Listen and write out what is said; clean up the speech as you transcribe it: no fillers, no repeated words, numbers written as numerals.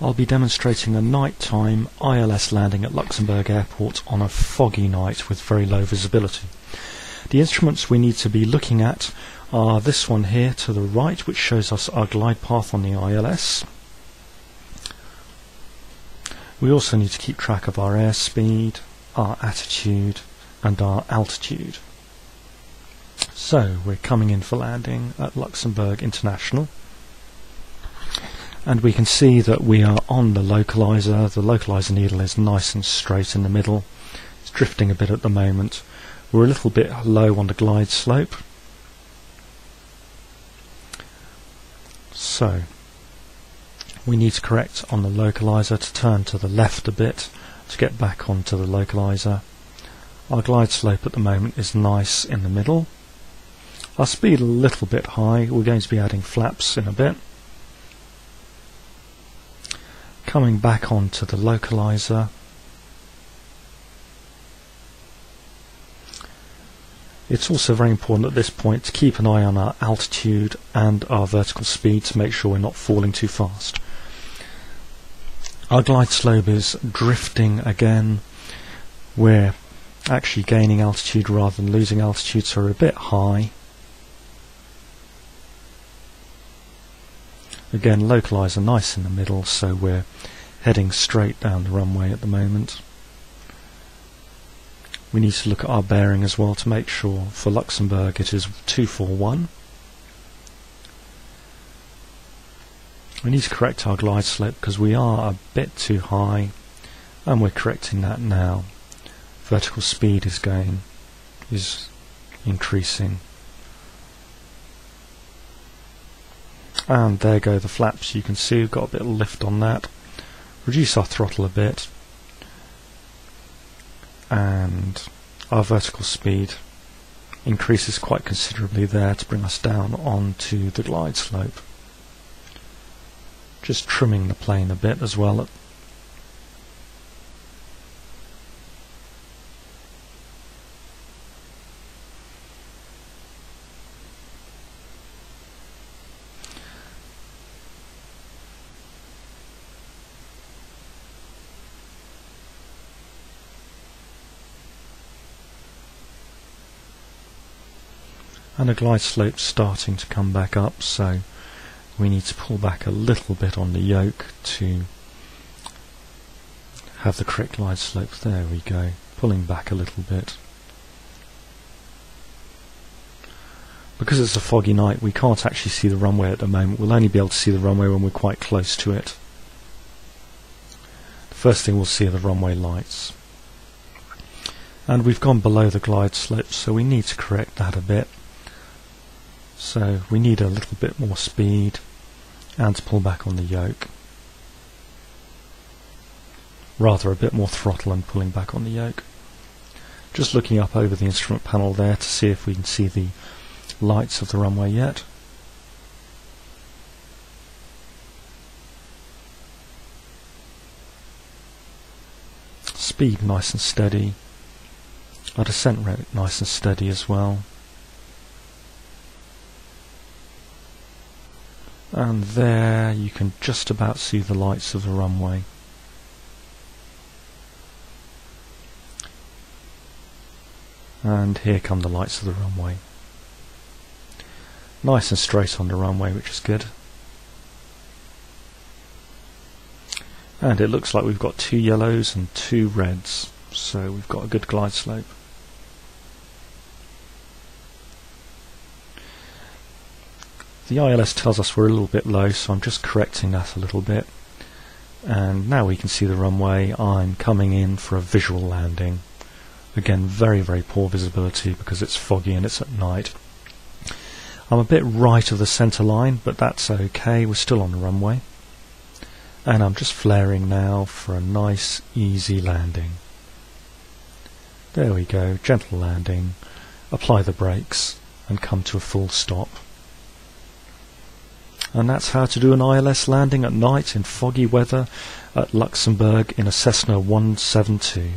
I'll be demonstrating a nighttime ILS landing at Luxembourg Airport on a foggy night with very low visibility. The instruments we need to be looking at are this one here to the right, which shows us our glide path on the ILS. We also need to keep track of our airspeed, our attitude and our altitude. So we're coming in for landing at Luxembourg International, and we can see that we are on the localizer. The localizer needle is nice and straight in the middle. It's drifting a bit at the moment. We're a little bit low on the glide slope. So we need to correct on the localizer to turn to the left a bit to get back onto the localizer. Our glide slope at the moment is nice in the middle. Our speed a little bit high. We're going to be adding flaps in a bit. Coming back onto the localizer. It's also very important at this point to keep an eye on our altitude and our vertical speed to make sure we're not falling too fast. Our glide slope is drifting again. We're actually gaining altitude rather than losing altitude, so we're a bit high. Again, localizer nice in the middle, so we're heading straight down the runway at the moment. We need to look at our bearing as well to make sure for Luxembourg it is 241. We need to correct our glide slope because we are a bit too high, and we're correcting that now. Vertical speed is increasing. And there go the flaps. You can see we've got a bit of lift on that. Reduce our throttle a bit, and our vertical speed increases quite considerably there to bring us down onto the glide slope. Just trimming the plane a bit as well. And the glide slope starting to come back up, so we need to pull back a little bit on the yoke to have the correct glide slope. There we go, pulling back a little bit. Because it's a foggy night, we can't actually see the runway at the moment. We'll only be able to see the runway when we're quite close to it. The first thing we'll see are the runway lights. And we've gone below the glide slope, so we need to correct that a bit. So we need a little bit more speed and to pull back on the yoke. Rather a bit more throttle and pulling back on the yoke. Just looking up over the instrument panel there to see if we can see the lights of the runway yet. Speed nice and steady. Our descent rate nice and steady as well. And there you can just about see the lights of the runway. And here come the lights of the runway. Nice and straight on the runway, which is good. And it looks like we've got 2 yellows and 2 reds, so we've got a good glide slope. The ILS tells us we're a little bit low, so I'm just correcting that a little bit. And now we can see the runway. I'm coming in for a visual landing. Again, very, very poor visibility because it's foggy and it's at night. I'm a bit right of the centre line, but that's okay. We're still on the runway. And I'm just flaring now for a nice, easy landing. There we go, gentle landing. Apply the brakes and come to a full stop. And that's how to do an ILS landing at night in foggy weather at Luxembourg in a Cessna 172.